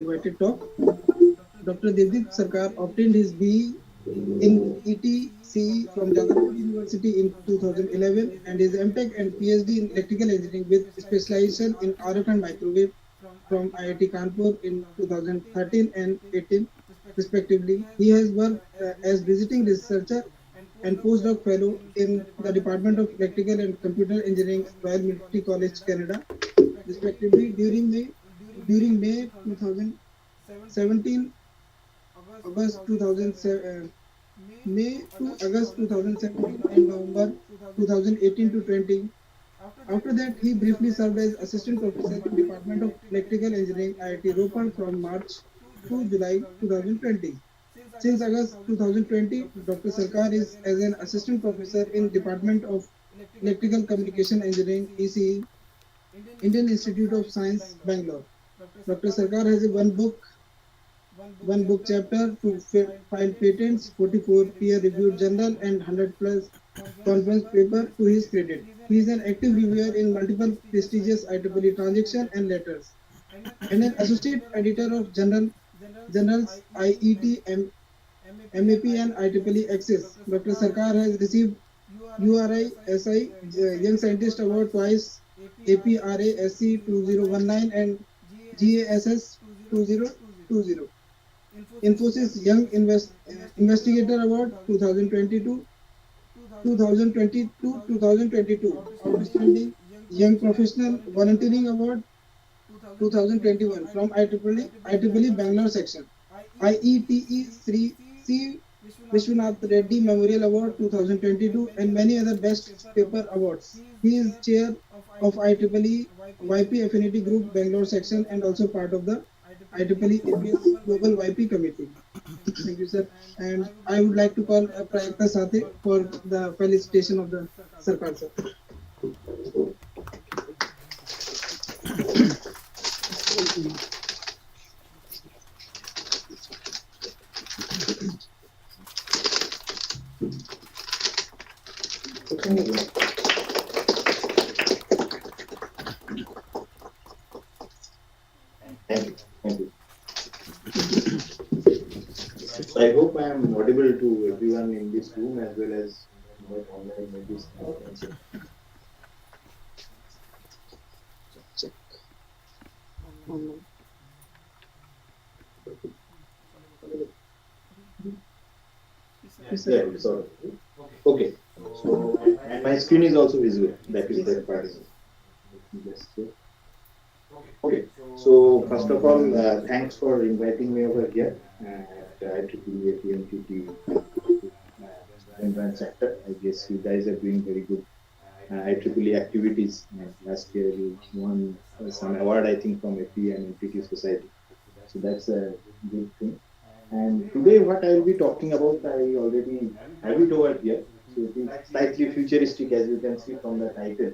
invited talk. Dr. Devdip Sarkar obtained his BE in ETC from Jadavpur University in 2011 and his MTech and PhD in electrical engineering with specialization in RF and microwave from IIT Kanpur in 2013 and 18 respectively. He has worked as visiting researcher and postdoc fellow in the Department of Electrical and Computer Engineering, Royal Military College, Canada, respectively during May 2017, August 2007, May to August 2017 and November 2018 to 20. After that, he briefly served as assistant professor in Department of Electrical Engineering, IIT Ropar from March to July 2020. Since August 2020, Dr. Sarkar is as an assistant professor in Department of Electrical Communication Engineering, ECE, Indian Institute of Science, Bangalore. Dr. Sarkar has a one book chapter to file patents, 44 peer-reviewed journal, and 100 plus conference paper to his credit. He is an active reviewer in multiple prestigious IEEE transaction and letters, and an associate editor of journals IET, MAP, and IEEE Access. Dr. Sarkar has received URISI Young Scientist Award twice, APRASC 2019 and GASS 2020. Infosys Young Investigator Award 2022, 2022, Outstanding Young Professional Volunteering Award 2021 from IEEE Bangalore section, IETE Sri C. Vishwanath Reddy Memorial Award 2022, and many other best paper awards. He is chair of IEEE YP Affinity Group Bangalore section and also part of the IEEE APS Global YP Committee. Thank you, sir. And I would like to call Prajakta Sathe for the felicitation of the Sarkar, sir. Thank you. Thank you. So I hope I am audible to everyone in this room as well as online in this conference. Check. Online. Yes, Yeah, sir. so okay. So and my screen is also visible. That is the part. Just okay. So first of all, thanks for inviting me over here at IIT AP-MTTS Advanced Sector. I guess you guys are doing very good IEEE activities. Last year you won some award, I think, from AP and MTT Society. So that's a good thing. And today, what I will be talking about, I already have it over here. So it is slightly futuristic, as you can see from the title,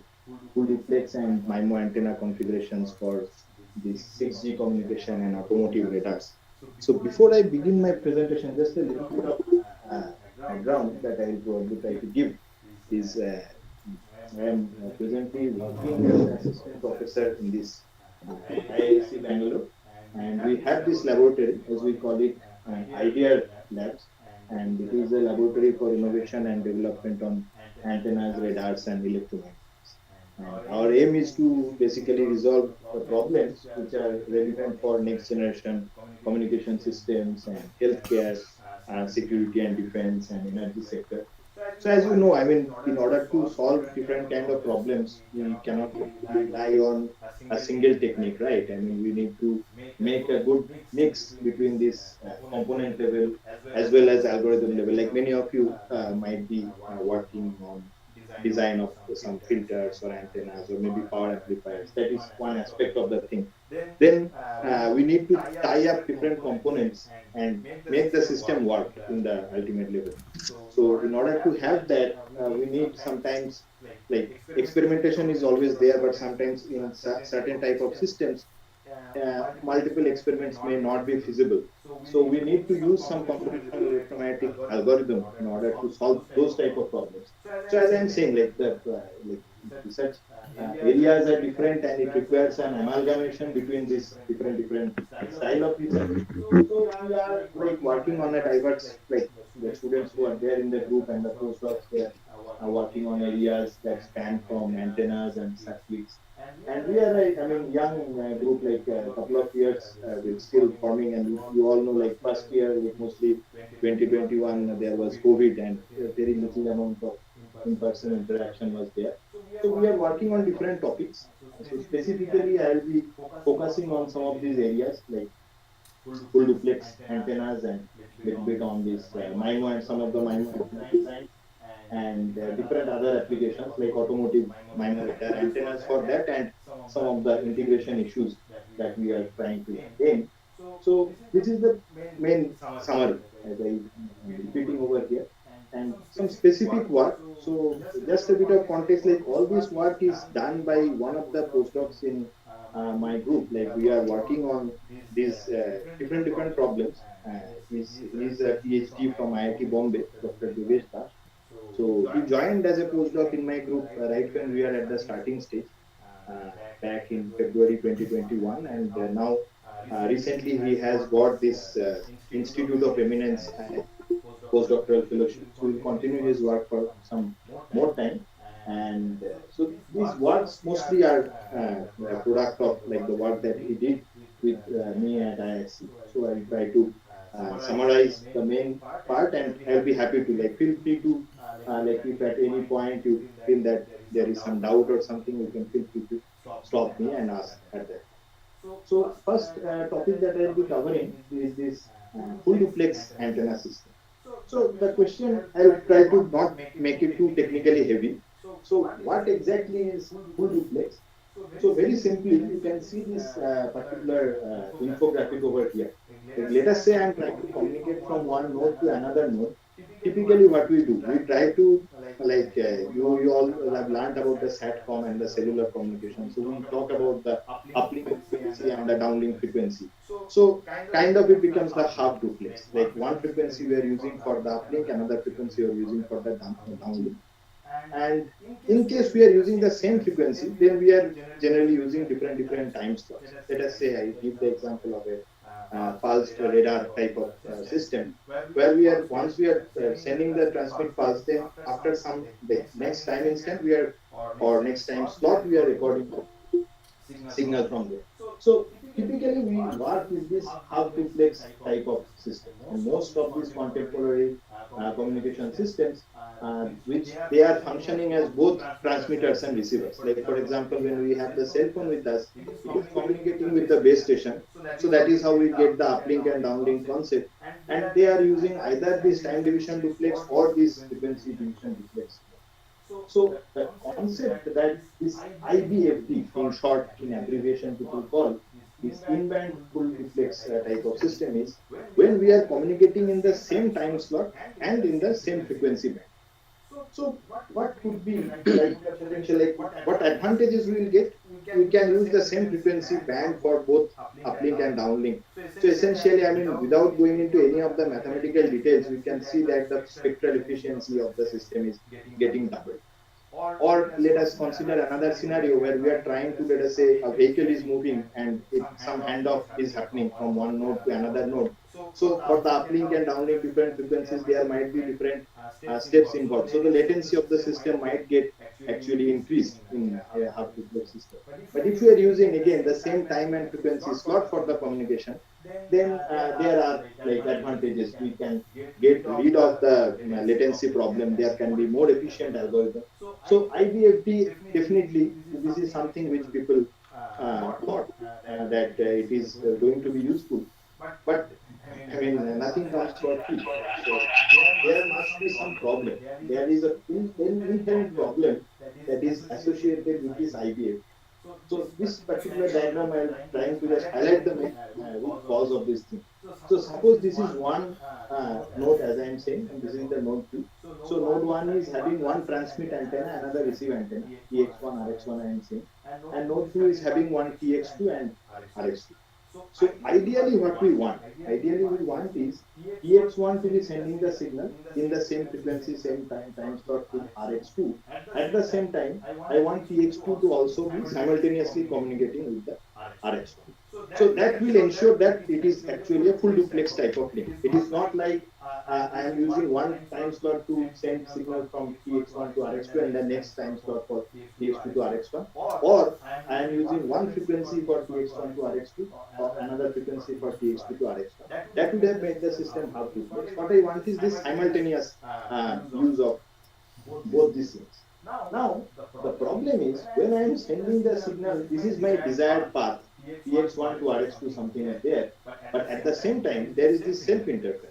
full-duplex and MIMO antenna configurations for this 6G communication and automotive radars. So before I begin my presentation, just a little bit of background that I will probably try to give is I am presently working as an assistant professor in this IIT Bangalore, and we have this laboratory, as we call it, IDEA Labs, and it is a laboratory for innovation and development on antennas, radars, and electromagnetics. And our aim is to basically resolve the problems which are relevant for next generation communication systems and healthcare, security and defense, and energy sector. So as you know, I mean, in order to solve different kind of problems, we cannot rely on a single technique, right? I mean, we need to make a good mix between this component level as well as algorithm level. Like many of you might be working on design of some filters or antennas or maybe power amplifiers. That is one aspect of the thing. Then we need to tie up different components and make the system work in the ultimate level. So in order to have that, we need sometimes, like, experimentation is always there, but sometimes in certain type of systems, multiple experiments may not be feasible. So we need to use some computational electromagnetic algorithm in order to solve those type of problems. So as I'm saying, like the like research areas are different and it requires an amalgamation between these different style of research. So we are like working on it. I was like the students who are there in the group and the postdocs, they are working on areas that span from antennas and circuits. And we are, I mean, young group, like a couple of years with still forming, and you all know, like first year, like mostly 2021, there was COVID, and very little amount of in-person interaction was there. So we are working on different topics. So specifically, I will be focusing on some of these areas like full duplex antennas and little bit on this MIMO and some of the MIMO antenna designs and different other applications like automotive MIMO radar antennas for that and some of the integration issues that we are trying to aim. So this is the main summary as I am repeating over here and some specific work. So just a bit of context, like all this work is done by one of the postdocs in my group. Like we are working on these different problems. He's a PhD from IIT Bombay, Dr. Devesh Das. So he joined as a postdoc in my group right when we are at the starting stage uh, back in February 2021, and now recently he has got this Institute of Eminence postdoctoral fellowship. So we'll continue his work for some more time. And so these works mostly are a product of like the work that he did with me at IISc. So I'll try to summarize the main part, and I'll be happy to like feel free to like if at any point you feel that there is some doubt or something, you can feel free to stop me and ask at that. So first topic that I'll be covering is this full duplex antenna system. So the question, I'll try to not make it too technically heavy. So what exactly is full duplex? So very simply, you can see this particular infographic over here. Like, let us say I'm trying to communicate from one node to another node. Typically, what we do, we try to like you all have learned about the SATCOM and the cellular communication. So we talk about the uplink frequency and the downlink frequency. So kind of it becomes the half duplex. Like one frequency we are using for the uplink, another frequency we are using for the downlink. And in case we are using the same frequency, then we are generally using different time slots. Let us say I give the example of a pulsed radar type of system, where we are once we are sending the transmit pulse, then after some the next time instant we are or next time slot we are recording signal from there. So typically we work with this half duplex type of system, and most of these contemporary communication systems, which they are functioning as both transmitters and receivers. Like for example, when we have the cell phone with us, it is communicating with the base station. So that is how we get the uplink and downlink concept. And they are using either this time division duplex or this frequency division duplex. So the concept that this IBFD, in short, in abbreviation people call this in-band full duplex type of system is when we are communicating in the same time slot and in the same frequency band. So what could be like the potential, like what advantages we will get? We can use the same frequency band for both uplink and downlink. So essentially, I mean, without going into any of the mathematical details, we can see that the spectral efficiency of the system is getting doubled. Or let us consider another scenario where we are trying to, let us say, a vehicle is moving and some handoff is happening from one node to another node. So for the uplink and downlink different frequencies, there might be different steps involved. So the latency of the system might get actually increased in a half duplex system. But if we are using again the same time and frequency slot for the communication, then there are like advantages. We can get rid of the latency problem. There can be more efficient algorithm. So IBFD definitely this is something which people thought that it is going to be useful. But I mean nothing comes for free. So there must be some problem. There is a inherent problem that is associated with this IBFD. So this particular diagram I am trying to just highlight the main root cause of this thing. So suppose this is one node as I am saying, and this is the node 2. So node 1 is having one transmit antenna, another receive antenna, TX1, RX1 I am saying, and node 2 is having one TX2 and RX2. So ideally what we want, ideally we want is TX1 to be sending the signal in the same frequency, same time slot to RX2. At the same time, I want TX2 to also be simultaneously communicating with the RX1. So that will ensure that it is actually a full duplex type of link. It is not like I am using one time slot to send signal from TX1 to RX2 and the next time slot for TX2 to RX1, or I am using one frequency for TX1 to RX2 or another frequency for TX2 to RX1. That would have made the system half duplex. What I want is this simultaneous use of both these things. Now, the problem is when I am sending the signal, this is my desired path, TX1 to RX2, something like that. But at the same time, there is this self-interference.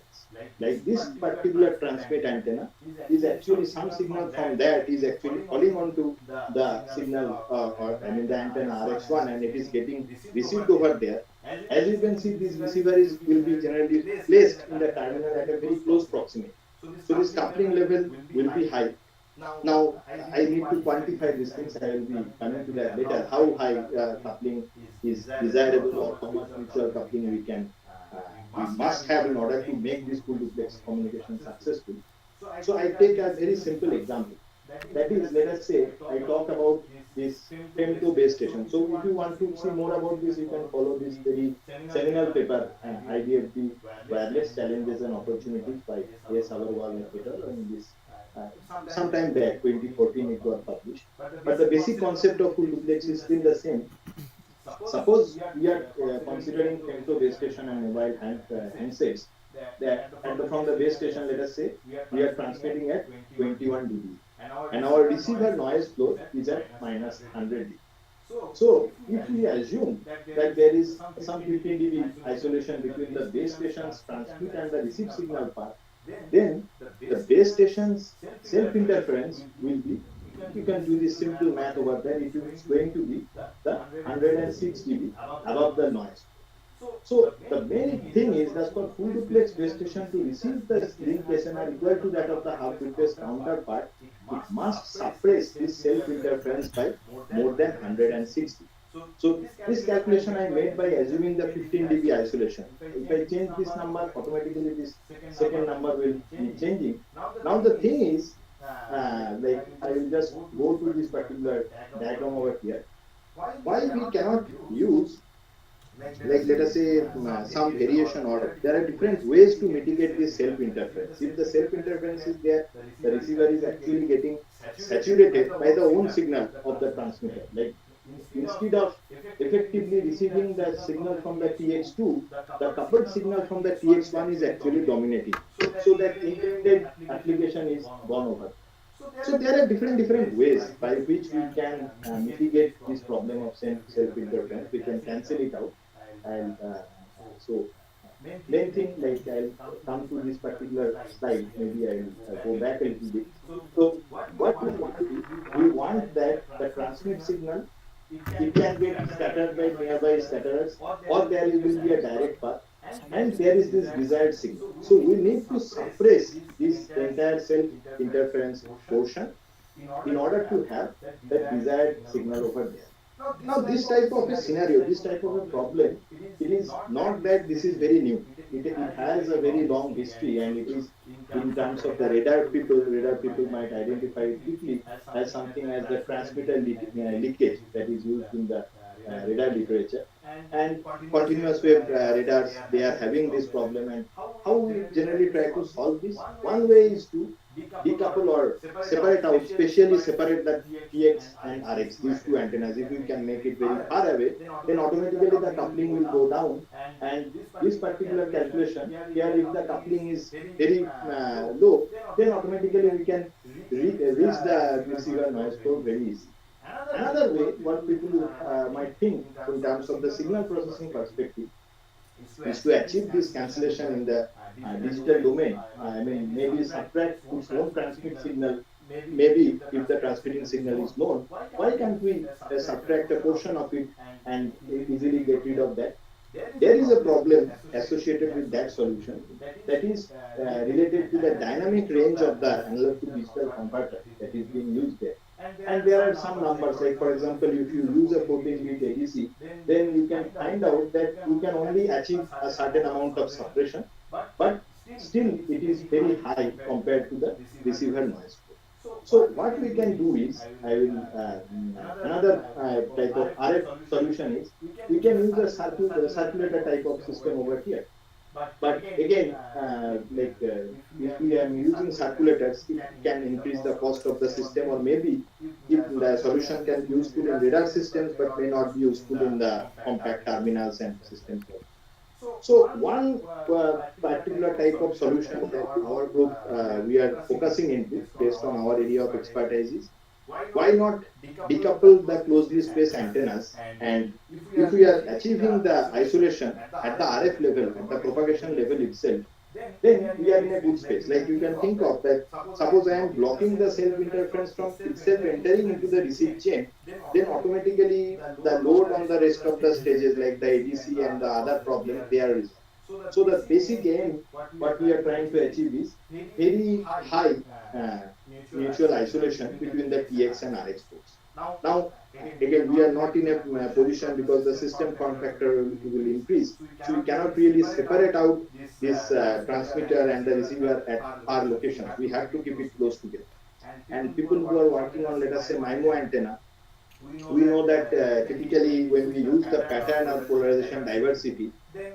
Like this particular transmit antenna is actually some signal from that is actually falling onto the signal, or I mean the antenna RX1, and it is getting received over there. As you can see, this receiver will be generally placed in the terminal at a very close proximity. So this coupling level will be high. Now, I need to quantify these things. I will be coming to that later. How high coupling is desirable, or how much mutual coupling we must have in order to make this full duplex communication successful. So I take a very simple example. That is, let us say I talk about this femto base station. So if you want to see more about this, you can follow this very seminal paper, IDFB Wireless Challenges and Opportunities by S. Agarwal et al. In this uh, sometime back, 2014, it was published. But the basic concept of full duplex is still the same. Suppose we are considering femto base station and mobile handsets. And from the base station, let us say we are transmitting at 21 dB, and our receiver noise floor is at minus 100 dB. So if we assume that there is some 15 dB isolation between the base station's transmit and the receive signal path, then the base station's self-interference will be, you can do this simple math over there, it is going to be the 106 dB above the noise. So the main thing is that for full duplex base station to receive the link SNR equal to that of the half duplex counterpart, it must suppress this self-interference by more than 160. So this calculation I made by assuming the 15 dB isolation. If I change this number, automatically this second number will be changing. Now the thing is, like I will just go to this particular diagram over here. Why we cannot use, like let us say some variation order. There are different ways to mitigate this self-interference. If the self-interference is there, the receiver is actually getting saturated by the own signal of the transmitter. Like instead of effectively receiving the signal from the TX2, the coupled signal from the TX1 is actually dominating. So that intended application is gone over. So there are different ways by which we can mitigate this problem of self-interference. We can cancel it out. And so main thing, like I'll come to this particular slide, maybe I'll go back a little bit. So what we want to do, we want that the transmit signal, it can get scattered by nearby scatterers, or there will be a direct path, and there is this desired signal. So we need to suppress this entire self-interference portion in order to have the desired signal over there. Now, this type of a scenario, this type of a problem, it is not that this is very new. It has a very long history, and it is in terms of the radar people might identify it quickly as something as the transmitter leakage that is used in the radar literature. And continuous wave radars, they are having this problem. And how we generally try to solve this? One way is to decouple or separate out, specially separate the TX and RX, these two antennas. If you can make it very far away, then automatically the coupling will go down. And this particular calculation, here if the coupling is very low, then automatically we can reach the receiver noise floor very easy. Another way, what people might think in terms of the signal processing perspective, is to achieve this cancellation in the digital domain. I mean, maybe subtract its own transmit signal. Maybe if the transmitting signal is known, why can't we subtract a portion of it and easily get rid of that? There is a problem associated with that solution, that is related to the dynamic range of the analog to digital converter that is being used there. And there are some numbers, like for example, if you use a 14-bit ADC, then you can find out that you can only achieve a certain amount of suppression, but still it is very high compared to the receiver noise floor. So what we can do is, I will another type of RF solution is, we can use a circulator type of system over here. But again, if we are using circulators, it can increase the cost of the system, or maybe if the solution can be useful in radar systems, but may not be useful in the compact terminals and systems. So one particular type of solution that our group we are focusing into based on our area of expertise is, why not decouple the closely spaced antennas, and if we are achieving the isolation at the RF level, at the propagation level itself, then we are in a good space. Like you can think of that, suppose I am blocking the self interference from itself entering into the receive chain, then automatically the load on the rest of the stages like the ADC and the other problems, they are resolved. So the basic aim, what we are trying to achieve is very high uh, mutual isolation between the TX and RX ports. Now, again, we are not in a position, because the system form factor will increase. So we cannot really separate out this transmitter and the receiver at our locations. We have to keep it close together. And people who are working on, let us say, MIMO antenna, we know that typically when we use the pattern or polarization diversity,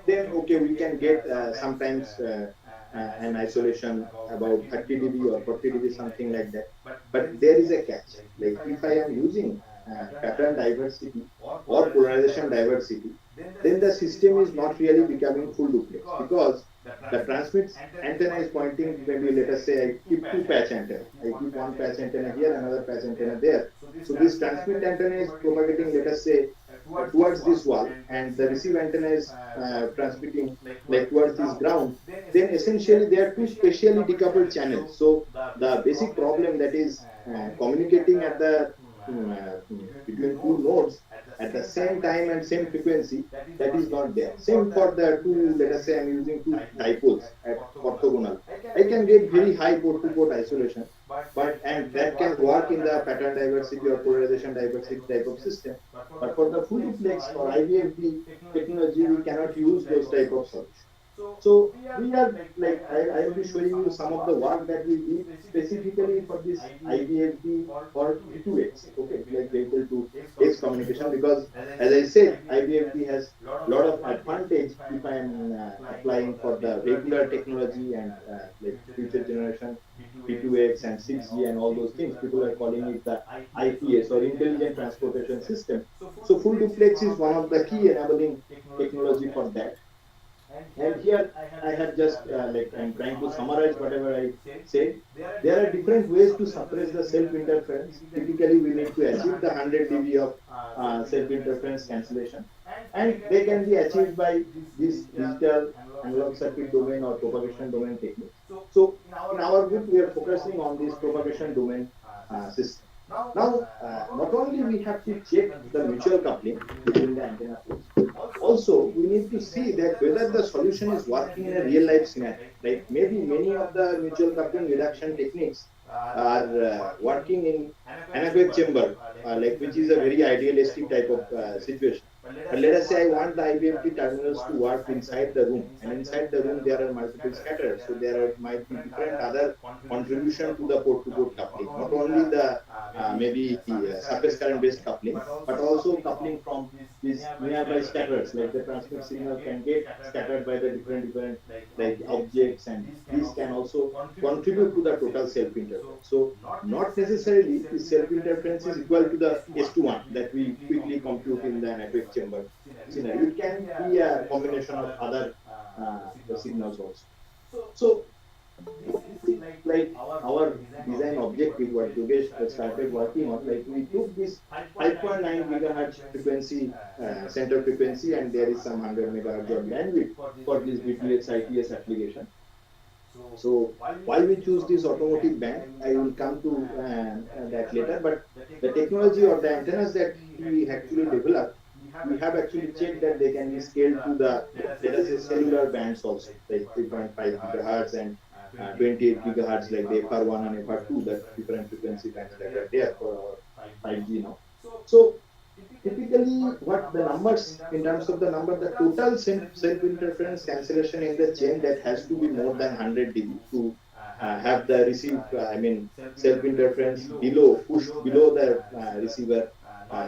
then okay, we can get sometimes an isolation about 30 dB or 40 dB, something like that. But there is a catch. Like if I am using pattern diversity or polarization diversity, then the system is not really becoming full duplex, because the transmit antenna is pointing, maybe let us say I keep two patch antenna. I keep one patch antenna here, another patch antenna there. So this transmit antenna is propagating, let us say, towards this wall, and the receive antenna is transmitting like towards this ground. Then essentially there are two spatially decoupled channels. So the basic problem, that is communicating at the between two nodes at the same time and same frequency, that is not there. Same for the two, let us say I'm using two dipoles at orthogonal. I can get very high port to port isolation, but and that can work in the pattern diversity or polarization diversity type of system. But for the full duplex or IVFD technology, we cannot use those type of solutions. So we are like, I will be showing you some of the work that we did specifically for this IVFD or V2X, okay, like vehicle to X communication, because as I said, IVFD has a lot of advantage if I am applying for the vehicular technology and like future generation V2X and 6G and all those things. People are calling it the ITS or intelligent transportation system. So full duplex is one of the key enabling technology for that. And here I have just like I'm trying to summarize whatever I said. There are different ways to suppress the self interference. Typically, we need to achieve the 100 dB of self interference cancellation, and they can be achieved by this digital analog circuit domain or propagation domain techniques. So in our group, we are focusing on this propagation domain system. Now, not only we have to check the mutual coupling between the antenna ports, also we need to see that whether the solution is working in a real life scenario. Like maybe many of the mutual coupling reduction techniques are working in anechoic chamber, like which is a very idealistic type of situation. But let us say I want the IBMT terminals to work inside the room, and inside the room there are multiple scatterers, so might be different other contribution to the port-to-port coupling. Not only the maybe surface current based coupling, but also coupling from these nearby scatterers, like the transmit signal can get scattered by the different like objects, and these can also contribute to the total self interference. So not necessarily the self interference is equal to the S21 that we quickly compute in the network chamber scenario. It can be a combination of other signals also. So this is like our design objective, what Yogesh started working on. Like we took this 5.9 gigahertz frequency, center frequency, and there is some 100 megahertz of bandwidth for this V2X ITS application. So why we choose this automotive band, I will come to that later. But the technology or the antennas that we actually developed, we have actually checked that they can be scaled to the, let us say, cellular bands also, like 3.5 gigahertz and 28 gigahertz like the FR1 and FR2, the different frequency bands that are there for our 5G now. So typically what the numbers in terms of the number, the total self interference cancellation in the chain, that has to be more than 100 dB to have the receive I mean self interference below, pushed below the receiver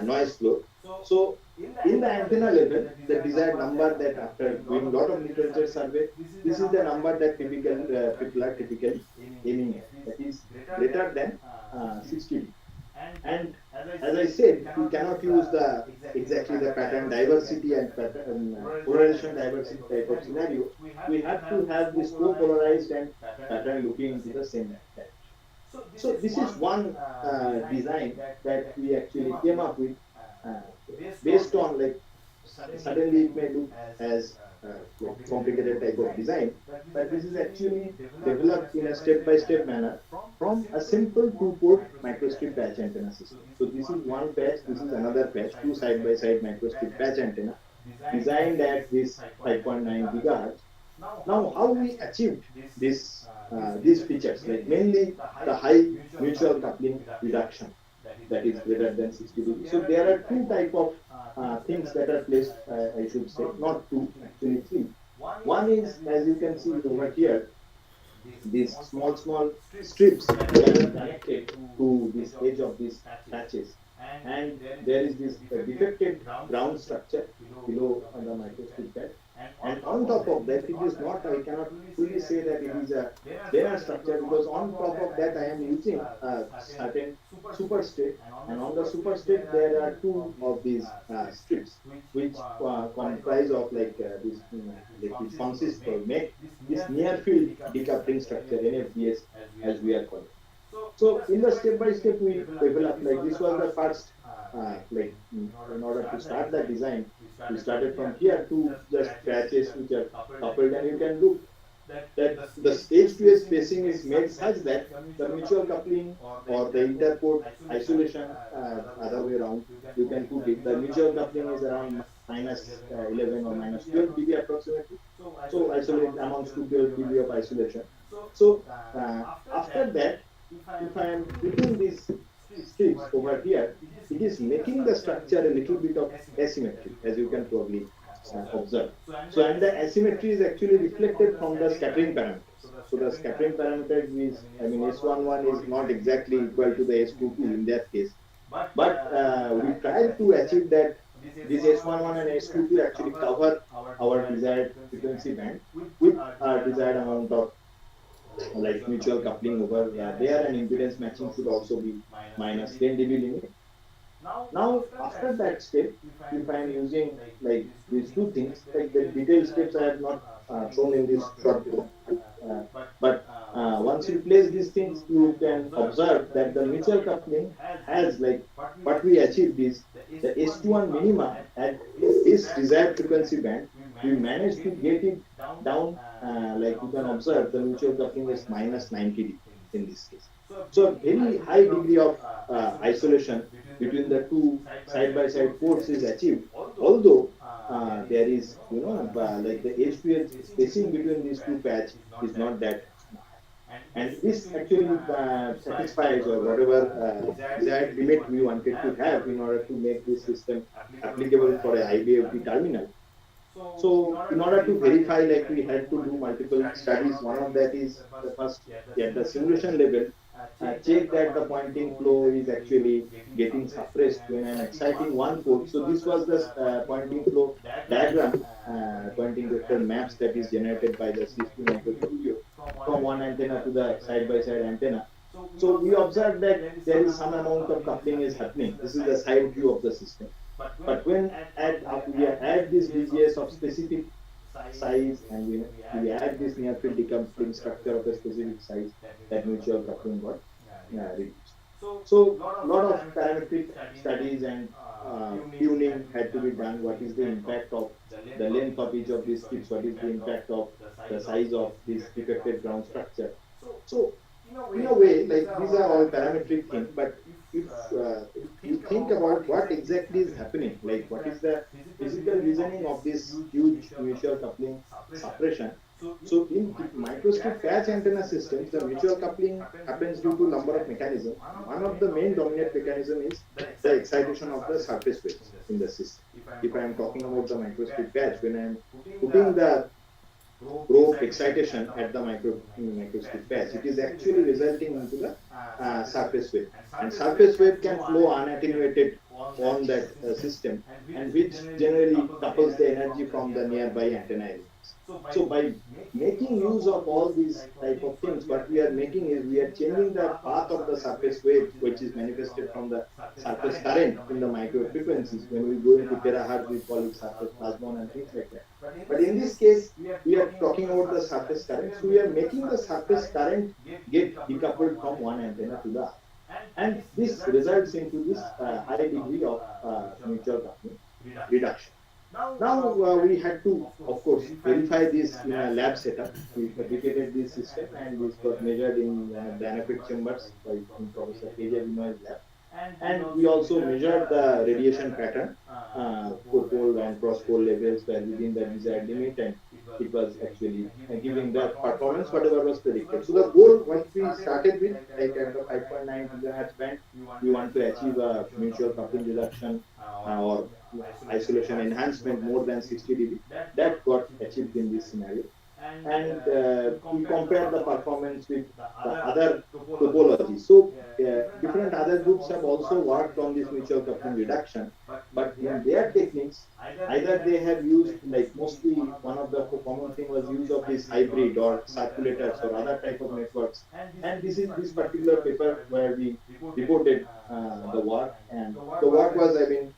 noise floor. So in the antenna level, the desired number, that after doing a lot of literature survey, this is the number that typical people are typically aiming at, that is greater than 60 dB. And as I said, we cannot use the exactly the pattern diversity and pattern polarization diversity type of scenario. We have to have this co-polarized and pattern looking into the same direction. So this is one design that we actually came up with, uh, based on like, suddenly it may look as like complicated type of design, but this is actually developed in a step-by-step manner from a simple two-port microstrip patch antenna system. So this is one patch, this is another patch, two side-by-side microstrip patch antenna designed at this 5.9 gigahertz. Now, how we achieved these features, like mainly the high mutual coupling reduction, that is greater than 60 dB. So there are two type of things that are placed, I should say, not two, actually three. One is, as you can see over here, these small strips that are connected to this edge of these patches, and there is this defected ground structure below on the microstrip pad, and on top of that, it is not, I cannot fully say that it is a planar structure, because on top of that I am using a certain superstrate, and on the superstrate there are two of these strips which comprise of like this, like which consists or make this near field decoupling structure, NFDS as we are calling. So in the step by step we developed, like this was the first like in order to start the design, we started from here to just patches which are coupled, and you can look that the stage to edge spacing is made such that the mutual coupling or the interport isolation, other way around you can put it, the mutual coupling is around minus 11 or minus 12 dB approximately. So isolate amounts to 12 dB of isolation. So after that, if I am putting these strips over here, it is making the structure a little bit of asymmetry, as you can probably observe. So, and the asymmetry is actually reflected from the scattering parameters. So the scattering parameters is, I mean, S11 is not exactly equal to the S22 in that case, but we tried to achieve that this S11 and S22 actually cover our desired frequency band with a desired amount of like mutual coupling over there, and impedance matching should also be minus 10 dB limit. Now, after that step, if I am using like these two things, like the detailed steps I have not shown in this short video, uh, but once you place these things, you can observe that the mutual coupling has, like what we achieved is the S21 minima at this desired frequency band, we managed to get it down, like you can observe the mutual coupling is minus 90 dB in this case. So a very high degree of isolation between the two side-by-side ports is achieved, although there is, like the edge to edge spacing between these two patch is not that high. And this actually satisfies or whatever desired limit we wanted to have in order to make this system applicable for a IBFD terminal. So in order to verify, like we had to do multiple studies. One of that is the first at the simulation level, check that the pointing flow is actually getting suppressed when I'm exciting one port. So this was the pointing flow diagram, pointing vector maps that is generated by the CSP micro studio from one antenna to the side-by-side antenna. So we observed that there is some amount of coupling is happening. This is the side view of the system. But when we add this BGS of specific size, and we add this near field decoupling structure of a specific size, that mutual coupling got reduced. So a lot of parametric studies and tuning had to be done. What is the impact of the length of each of these strips? What is the impact of the size of this defected ground structure? So in a way, like these are all parametric things, but if you think about what exactly is happening, like what is the physical reasoning of this huge mutual coupling suppression, So in microstrip patch antenna systems, the mutual coupling happens due to number of mechanisms. One of the main dominant mechanism is the excitation of the surface waves in the system. If I am talking about the microstrip patch, when I am putting the probe excitation at the microstrip patch, it is actually resulting into the surface wave. And surface wave can flow unattenuated on that system, and which generally couples the energy from the nearby antenna elements. So by making use of all these type of things, what we are making is we are changing the path of the surface wave, which is manifested from the surface current in the micro frequencies. When we go into terahertz, we call it surface plasmon and things like that. But in this case, we are talking about the surface current. So we are making the surface current get decoupled from one antenna to the other. And this results into this high degree of mutual coupling reduction. Now we had to, of course, verify this in a lab setup. We fabricated this system and this got measured in one of the anechoic chambers by Professor KGP lab. And we also measured the radiation pattern, co-pole and cross-pole levels were within the desired limit, and it was actually giving the performance whatever was predicted. So the goal, what we started with, like at the 5.9 gigahertz band, we want to achieve a mutual coupling reduction or isolation enhancement more than 60 dB. That got achieved in this scenario. And we compare the performance with the other topologies. So different other groups have also worked on this mutual coupling reduction, but in their techniques, either they have used, like mostly one of the common thing was use of this hybrid or circulators or other type of networks. And this is this particular paper where we reported the work, and the work was, I mean,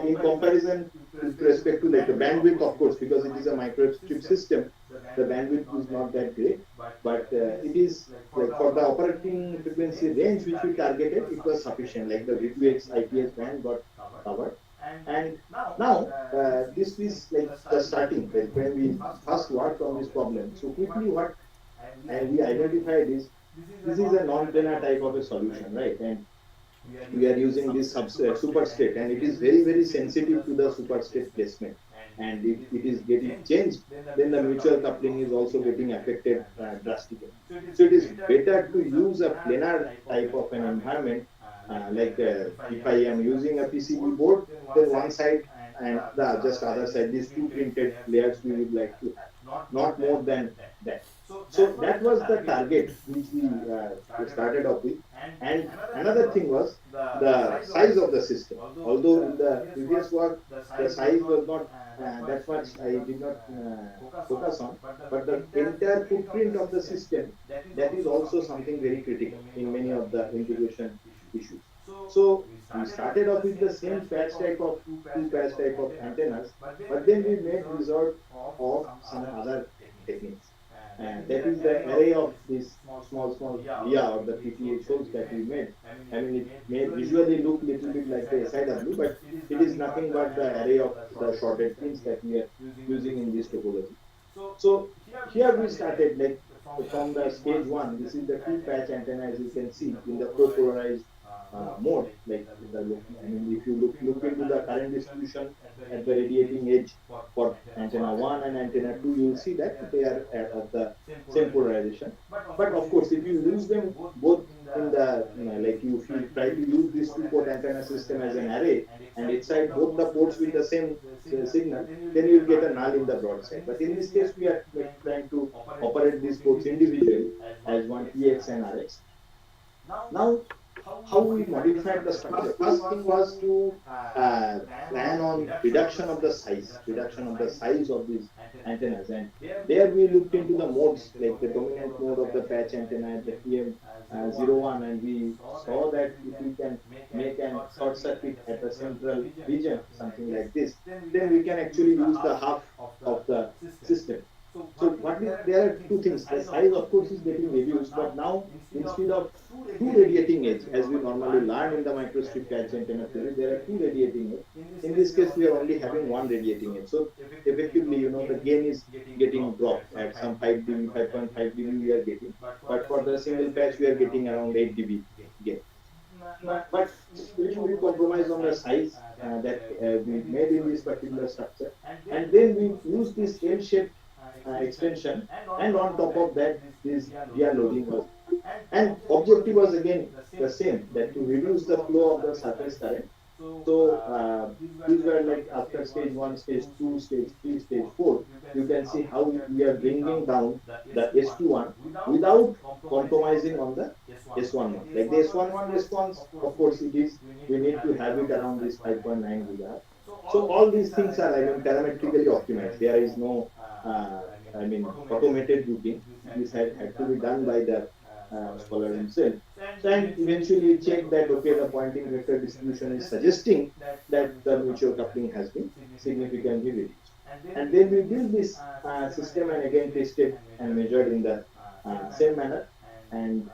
in comparison with respect to like the bandwidth, of course, because it is a microstrip system, the bandwidth is not that great, but it is like for the operating frequency range which we targeted, it was sufficient. Like the V2X IPS band got covered. And now this is like the starting, like when we first worked on this problem. So quickly what we identified is this is a non-planar type of a solution, right? And we are using this superstate, and it is very very sensitive to the superstate placement, and if it is getting changed, then the mutual coupling is also getting affected drastically. So it is better to use a planar type of an environment, if I am using a PCB board, then one side and the just other side, these two printed layers we would like to have, not more than that. So that was the target which we started off with. And another thing was the size of the system. Although in the previous work, the size was not that much, I did not focus on, but the entire footprint of the system, that is also something very critical in many of the integration issues. So we started off with the same patch type of two patch type of antennas, but then we made resort of some other techniques. And that is the array of these small via or the PTH holes that we made. I mean, it may visually look little bit like the SIW, but it is nothing but the array of the shorted pins that we are using in this topology. So here we started like from the stage one. This is the two patch antenna, as you can see in the co-polarized mode. Like I mean, if you look into the current distribution at the radiating edge for antenna 1 and antenna 2, you will see that they are of the same polarization. But of course, if you use them both in the, like if you try to use this two-port antenna system as an array and excite both the ports with the same signal, then you will get a null in the broadside. But in this case, we are trying to operate these ports individually as one TX and RX. Now, how we modified the structure. First thing was to plan on reduction of the size of these antennas, and there we looked into the modes, like the dominant mode of the patch antenna at the TM01, and we saw that if we can make an short circuit at the central region, something like this, then we can actually use the half of the system. So there are two things. The size, of course, is getting reduced, but now instead of two radiating edge, as we normally learn in the microstrip patch antenna theory, there are two radiating edge. In this case, we are only having one radiating edge. So effectively, the gain is getting dropped at some 5 dB, 5.5 dB we are getting. But for the single patch, we are getting around 8 dB gain. But if we compromise on the size that we made in this particular structure, and then we use this L-shaped extension, and on top of that, this gear loading was. And objective was again the same, that to reduce the flow of the surface current. So these were like after stage 1, stage 2, stage 3, stage 4. You can see how we are bringing down the S21 without compromising on the S11. Like the S11 response, of course, it is, we need to have it around this 5.9 gigahertz. So all these things are, I mean, parametrically optimized. There is no, I mean, automated routing. This had to be done by the scholar himself. So, and eventually we check that, okay, the Poynting vector distribution is suggesting that the mutual coupling has been significantly reduced. And then we build this system and again tested and measured in the same manner. And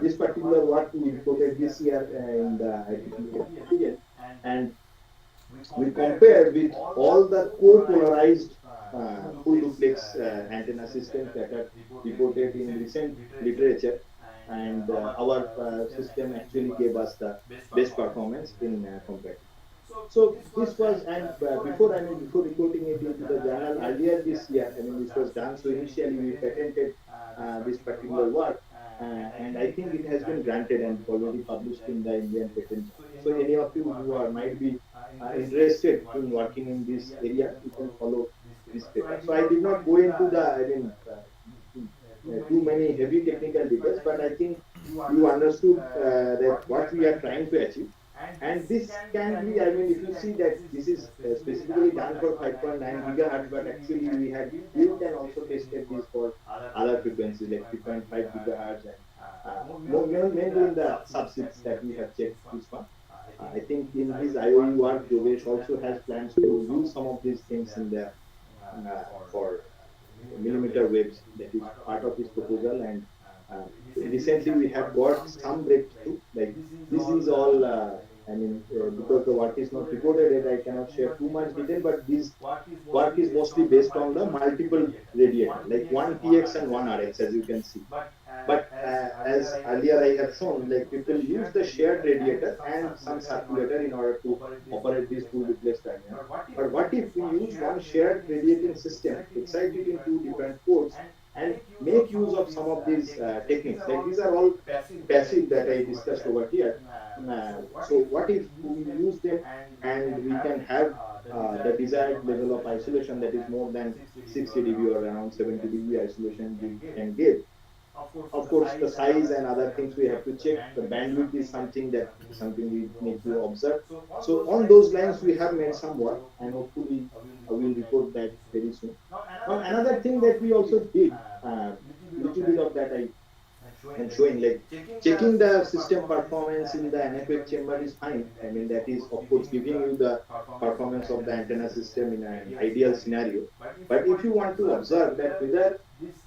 this particular work we reported this year in the IIT-KGP, and we compared with all the co-polarized full duplex antenna systems that are reported in recent literature, and our system actually gave us the best performance in compared. So this was, and before, I mean, before reporting it into the journal earlier this year, I mean, this was done. So initially we patented this particular work, and I think it has been granted and already published in the Indian Patent. So any of you who are might be interested in working in this area, you can follow this paper. So I did not go into the, I mean, too many heavy technical details, but I think you understood that what we are trying to achieve. And this can be, I mean, if you see that this is specifically done for 5.9 gigahertz, but actually we had built and also tested this for other frequencies like 3.5 gigahertz, and mainly in the subsets that we have checked this one. I think in his IOE work, Jogesh also has plans to use some of these things in the for millimeter waves. That is part of his proposal, and recently we have got some breakthrough. Like this is all, I mean, because the work is not reported yet, I cannot share too much detail. But this work is mostly based on the multiple radiator, like one TX and one RX, as you can see. But as earlier I have shown, like people use the shared radiator and some circulator in order to operate this full duplex terminal. But what if we use one shared radiating system, excite it in two different ports, and make use of some of these techniques? Like these are all passive that I discussed over here. So what if we use them and we can have the desired level of isolation, that is more than 60 dB or around 70 dB isolation we can get? Of course, the size and other things we have to check. The bandwidth is something we need to observe. So on those lines, we have made some work, and hopefully we'll report that very soon. Now, another thing that we also did, little bit of that I'm showing, like checking the system performance in the NFH chamber is fine. I mean, that is of course giving you the performance of the antenna system in an ideal scenario. But if you want to observe that whether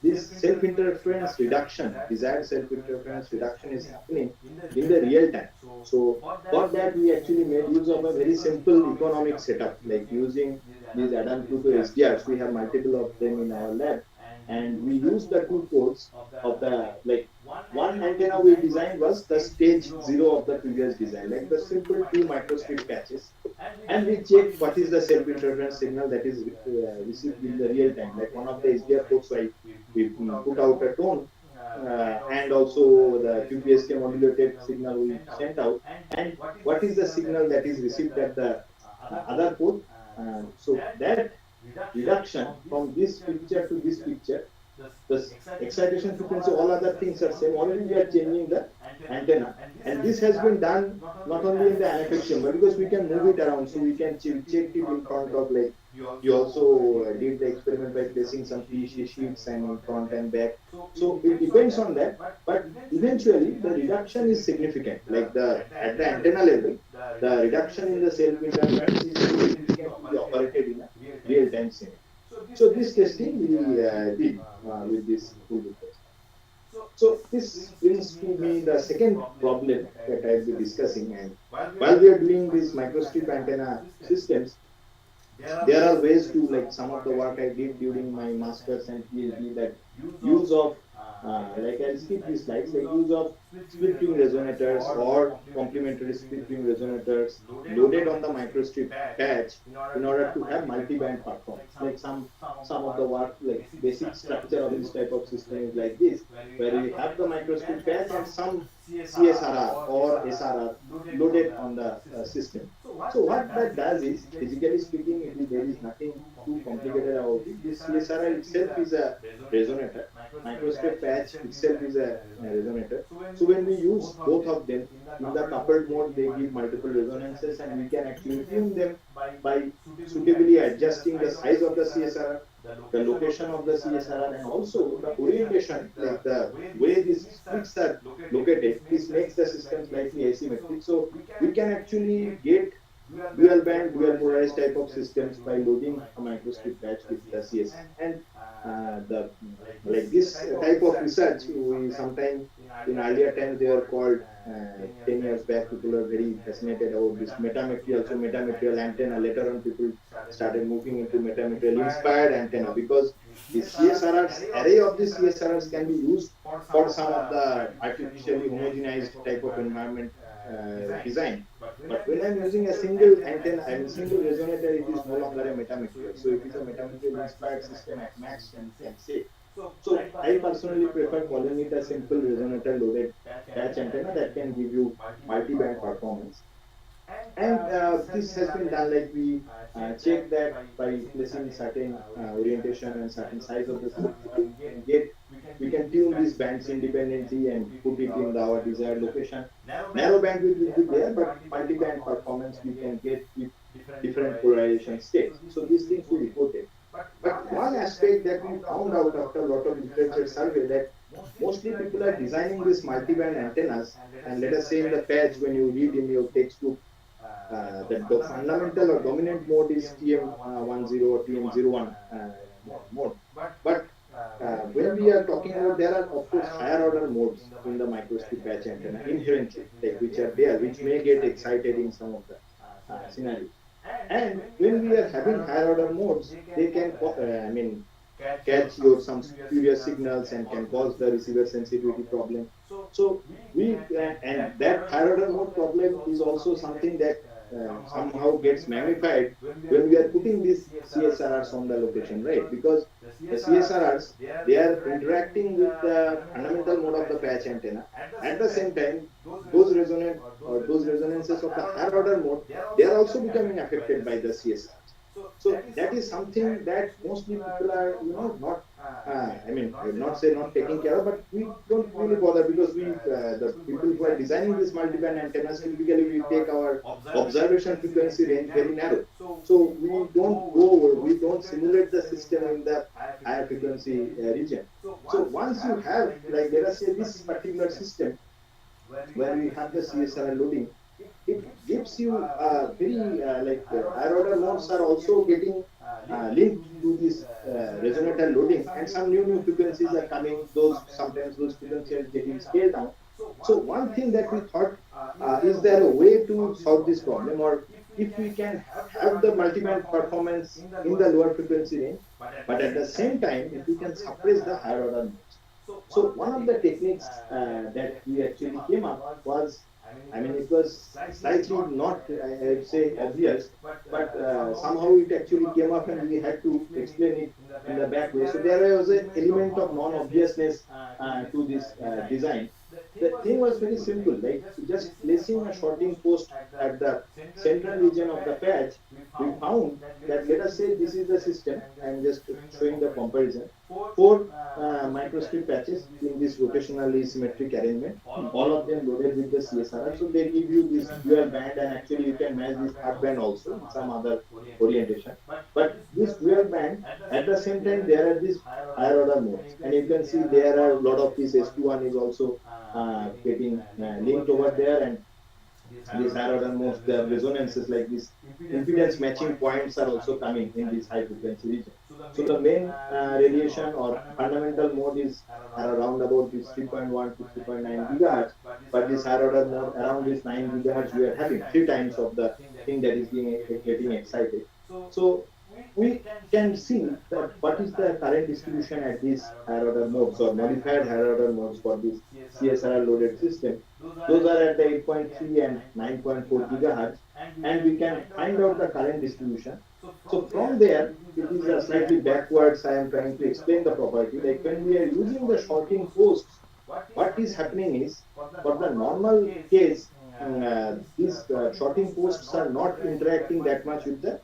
this self-interference reduction, desired self-interference reduction is happening in the real time. So for that we actually made use of a very simple economic setup, like using these Adam Pluto SDRs. We have multiple of them in our lab, and we use the two ports of the, like one antenna we designed was the stage 0 of the previous design, like the simple two microstrip patches, and we check what is the self-interference signal that is received in the real time. Like one of the SDR ports, we put out a tone, and also the QPSK modulated signal we sent out, and what is the signal that is received at the other port. So that reduction from this picture to this picture, the excitation frequency, all other things are same. Only we are changing the antenna, and this has been done not only in the NFX chamber, because we can move it around, so we can check it in front of, like you also did the experiment by placing some PEC sheets and in front and back. So it depends on that, but eventually the reduction is significant. Like at the antenna level, the reduction in the self interference is significantly operated in a real time scenario. So this testing we did with this full duplex. So this brings to me the second problem that I'll be discussing. And while we are doing these microstrip antenna systems, there are ways to, like some of the work I did during my master's and PhD, that use of, like skip these slides, like use of split ring resonators or complementary split ring resonators loaded on the microstrip patch in order to have multi-band performance. Like some of the work, like basic structure of this type of system is like this, where we have the microstrip patch and some CSRR or SRR loaded on the system. So what that does is, physically speaking, there is nothing too complicated about it. This CSRR itself is a resonator. Microstrip patch itself is a resonator. So when we use both of them in the coupled mode, they give multiple resonances, and we can actually tune them by suitably adjusting the size of the CSRR, the location of the CSRR, and also the orientation, like the way these splits are located. This makes the system slightly asymmetric. So we can actually get dual band, dual polarized type of systems by loading a microstrip patch with the CS. And the like this type of research, we sometimes in earlier times they were called 10 years back, people were very fascinated about this metamaterial. So metamaterial antenna, later on people started moving into metamaterial inspired antenna, because the CSRRs, array of the CSRRs can be used for some of the artificially homogenized type of environment design. But when I'm using a single antenna, I mean single resonator, it is no longer a metamaterial. So it is a metamaterial inspired system at max, and can say. So I personally prefer calling it a simple resonator loaded patch antenna that can give you multi-band performance. And this has been done, like we check that by placing certain orientation and certain size of the system, we can tune these bands independently and put it in our desired location. Narrow bandwidth will be there, but multi-band performance we can get with different polarization states. So these things we reported. But one aspect that we found out after a lot of literature survey, that mostly people are designing these multi-band antennas, and let us say in the patch, when you read in your textbook, that the fundamental or dominant mode is TM10 or TM01 mode. But when we are talking about, there are of course higher order modes in the microstrip patch antenna inherently, like which are there, which may get excited in some of the scenarios. And when we are having higher order modes, they can, catch your some spurious signals and can cause the receiver sensitivity problem. So we and that higher order mode problem is also something that somehow gets magnified when we are putting these CSRRs on the location, right? Because the CSRRs, they are interacting with the fundamental mode of the patch antenna. At the same time, those resonant or those resonances of the higher order mode, they are also becoming affected by the CSRs. So that is something that mostly people are, not. I would not say not taking care of, but we don't really bother, because the people who are designing these multiband antennas, typically we take our observation frequency range very narrow. So we don't simulate the system in the higher frequency region. So once you have, like let us say this particular system where we have the CSRR loading, it gives you very higher order modes are also getting linked to this resonator loading, and some new frequencies are coming. Those sometimes those frequencies are getting scaled down. So one thing that we thought, is there a way to solve this problem, or if we can have the multiband performance in the lower frequency range, but at the same time if we can suppress the higher order modes. So one of the techniques that we actually came up was, it was slightly not, I'd say, obvious, but somehow it actually came up and we had to explain it in the back way. So there was an element of non-obviousness to this design. The thing was very simple, like just placing a shorting post at the central region of the patch. We found that, let us say this is the system, I'm just showing the comparison. Four microstrip patches in this rotationally symmetric arrangement, all of them loaded with the CSRR. So they give you this dual band, and actually you can match this third band also in some other orientation. But this dual band, at the same time, there are these higher order modes, and you can see there are a lot of this S21 is also getting linked over there, and these higher order modes, the resonances like this impedance matching points are also coming in this high frequency region. So the main radiation or fundamental mode is around about this 3.1 to 3.9 gigahertz, but this higher order mode around this 9 gigahertz we are having three times of the thing that is being getting excited. So we can see that what is the current distribution at these higher order modes or modified higher order modes for this CSRR loaded system. Those are at the 8.3 and 9.4 gigahertz, and we can find out the current distribution. So from there, it is a slightly backwards. I am trying to explain the property. Like when we are using the shorting posts, what is happening is for the normal case, these shorting posts are not interacting that much with the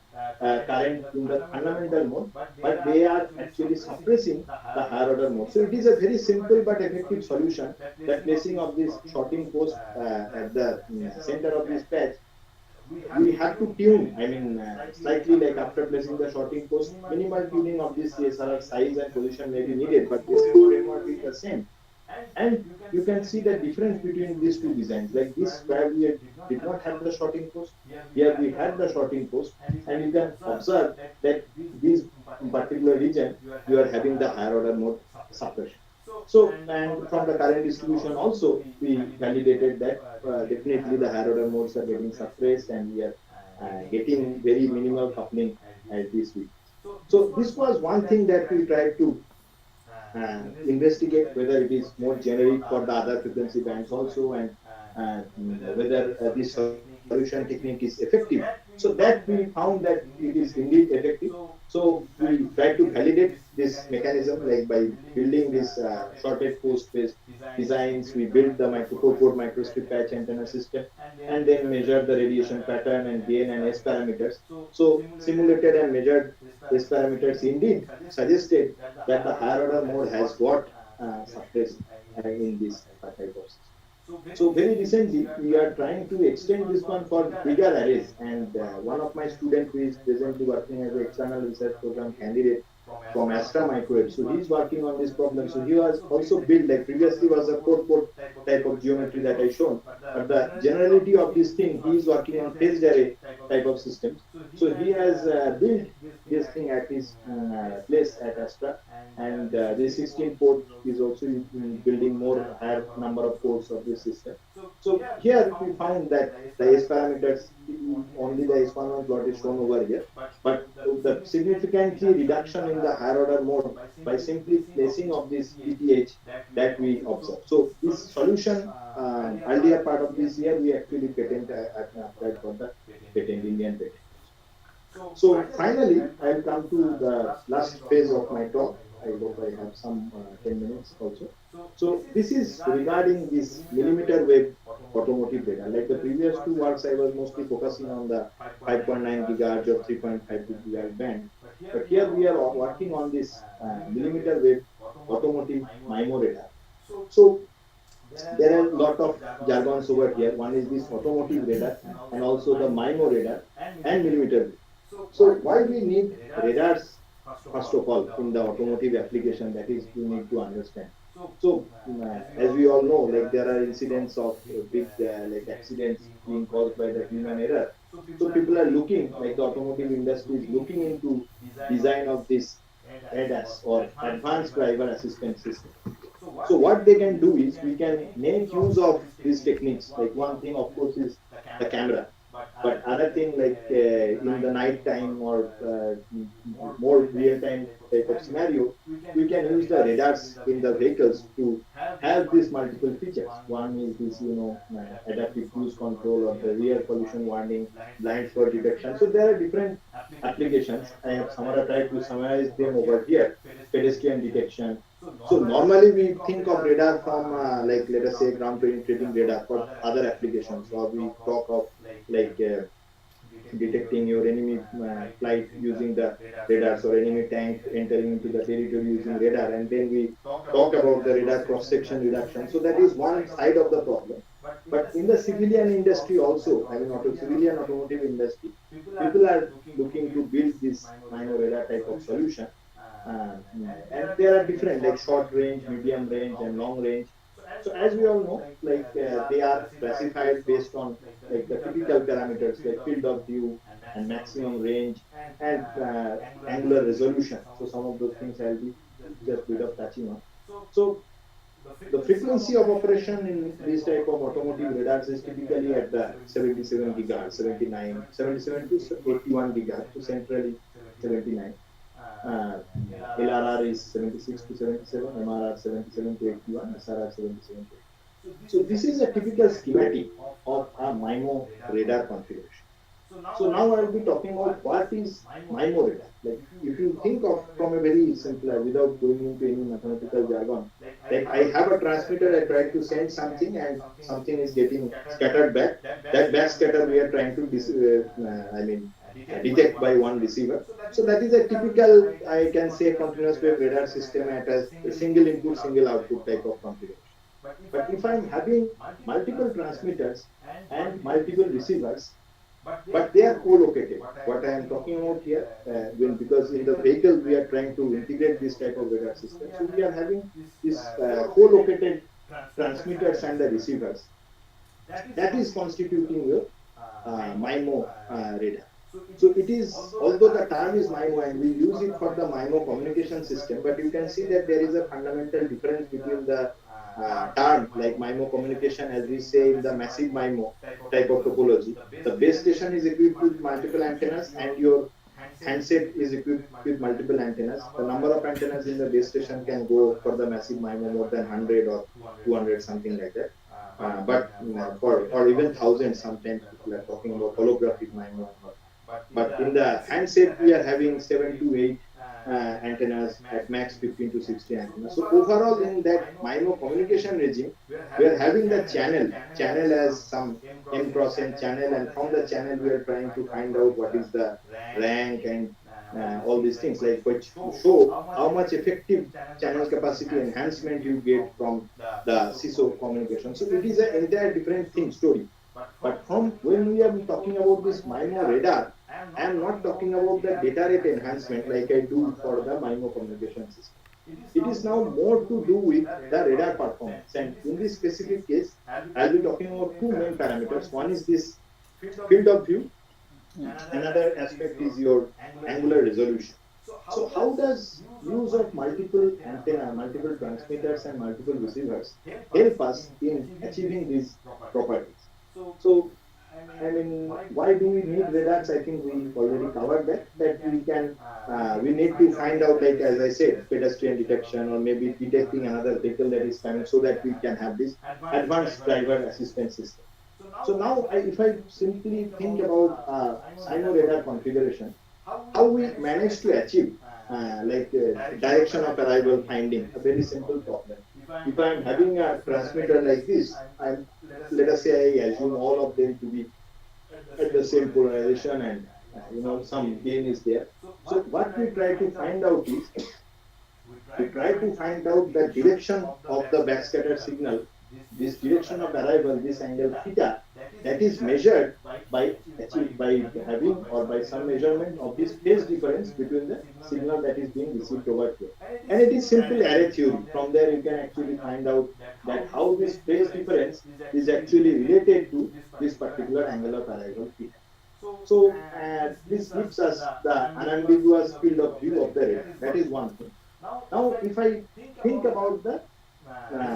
current in the fundamental mode, but they are actually suppressing the higher order mode. So it is a very simple but effective solution. The placing of this shorting post at the center of this patch, we have to tune, I mean, slightly like after placing the shorting post, minimal tuning of this CSRR size and position may be needed, but this framework is the same. And you can see the difference between these two designs. Like this, where we did not have the shorting post, here we had the shorting post, and you can observe that this particular region, you are having the higher order mode suppression. So, and from the current distribution also, we validated that definitely the higher order modes are getting suppressed, and we are getting very minimal coupling at this week. So this was one thing that we tried to investigate whether it is more generic for the other frequency bands also, and whether this solution technique is effective. So that we found that it is indeed effective. So we tried to validate this mechanism like by building this shorted post based designs. We built the micro 4-port microstrip patch antenna system, and then measured the radiation pattern and gain and S parameters. So simulated and measured S parameters indeed suggested that the higher order mode has got suppressed in this type of system. So very recently, we are trying to extend this one for bigger arrays, and one of my students who is presently working as an external research program candidate from Astra Microwave. So he's working on this problem. So he was also built like previously was a 4-port type of geometry that I shown, but the generality of this thing, he is working on phased array type of systems. So he has built this thing at his place at Astra, and this 16 port is also building more higher number of ports of this system. So here we found that the S parameters, only the S11 plot is shown over here, but the significantly reduction in the higher order mode by simply placing of this PTH that we observe. So this solution, earlier part of this year, we actually applied for the patent, Indian patent. So finally, I'll come to the last phase of my talk. I hope I have some 10 minutes also. So this is regarding this millimeter wave automotive radar. Like the previous two works, I was mostly focusing on the 5.9 gigahertz or 3.5 gigahertz band. But here we are working on this millimeter wave automotive MIMO radar. So there are a lot of jargons over here. One is this automotive radar, and also the MIMO radar and millimeter wave. So why we need radars first of all in the automotive application, that is you need to understand. So as we all know, like there are incidents of big like accidents being caused by the human error. So people are looking, like the automotive industry is looking into design of this ADAS or advanced driver assistance system. So what they can do is we can make use of these techniques. Like one thing of course is the camera, but other thing like in the night time or more real time type of scenario, we can use the radars in the vehicles to have these multiple features. One is this, adaptive cruise control or the rear pollution warning, blind spot detection. So there are different applications. I have tried to summarize them over here. Pedestrian detection. So normally we think of radar from like let us say ground penetrating radar for other applications, or we talk of like detecting your enemy flight using the radars, or enemy tank entering into the territory using radar, and then we talk about the radar cross section reduction. So that is one side of the problem. But in the civilian industry also, I mean civilian automotive industry, people are looking to build this MIMO radar type of solution. And there are different like short range, medium range, and long range. So as we all know, like they are classified based on like the typical parameters like field of view and maximum range and angular resolution. So some of those things I'll be just bit of touching on. So the frequency of operation in this type of automotive radars is typically at the 77 gigahertz, 77 to 81 gigahertz, so centrally 79. LRR is 76 to 77, MRR 77 to 81, SRR 77 to 80. So this is a typical schematic of a MIMO radar configuration. So now I'll be talking about what is MIMO radar. Like if you think of from a very simple, without going into any mathematical jargon, like I have a transmitter, I try to send something and something is getting scattered back. That back scatter we are trying to detect by one receiver. So that is a typical, I can say, continuous wave radar system at a single input, single output type of configuration. But if I'm having multiple transmitters and multiple receivers, but they are co-located. What I am talking about here, because in the vehicle we are trying to integrate this type of radar system, so we are having this co-located transmitters and the receivers. That is constituting your MIMO radar. So it is, although the term is MIMO and we use it for the MIMO communication system, but you can see that there is a fundamental difference between the term like MIMO communication, as we say in the massive MIMO type of topology. The base station is equipped with multiple antennas and your handset is equipped with multiple antennas. The number of antennas in the base station can go for the massive MIMO more than 100 or 200, something like that. But for even thousands, sometimes people are talking about holographic MIMO and all. But in the handset, we are having 7 to 8 antennas, at max 15 to 60 antennas. So overall, in that MIMO communication regime, we are having the channel as some M cross N channel, and from the channel we are trying to find out what is the rank and all these things, like which show how much effective channel capacity enhancement you get from the CISO communication. So it is an entire different thing story. But from when we are talking about this MIMO radar, I am not talking about the data rate enhancement like I do for the MIMO communication system. It is now more to do with the radar performance. And in this specific case, I'll be talking about two main parameters. One is this field of view. Another aspect is your angular resolution. So how does use of multiple antenna, multiple transmitters and multiple receivers help us in achieving these properties? So I mean, why do we need radars? I think we already covered that. That we can, we need to find out, like as I said, pedestrian detection or maybe detecting another vehicle that is coming, so that we can have this advanced driver assistance system. So now, if I simply think about MIMO radar configuration, how we manage to achieve direction of arrival finding, a very simple problem. If I'm having a transmitter like this, let us say I assume all of them to be at the same polarization and some gain is there. So what we try to find out is, we try to find out the direction of the backscatter signal, this direction of arrival, this angle theta, that is measured by having or by some measurement of this phase difference between the signal that is being received over here. And it is simple array theory. From there you can actually find out that how this phase difference is actually related to this particular angle of arrival theta. So this gives us the unambiguous field of view of the radar. That is one thing. Now, if I think about the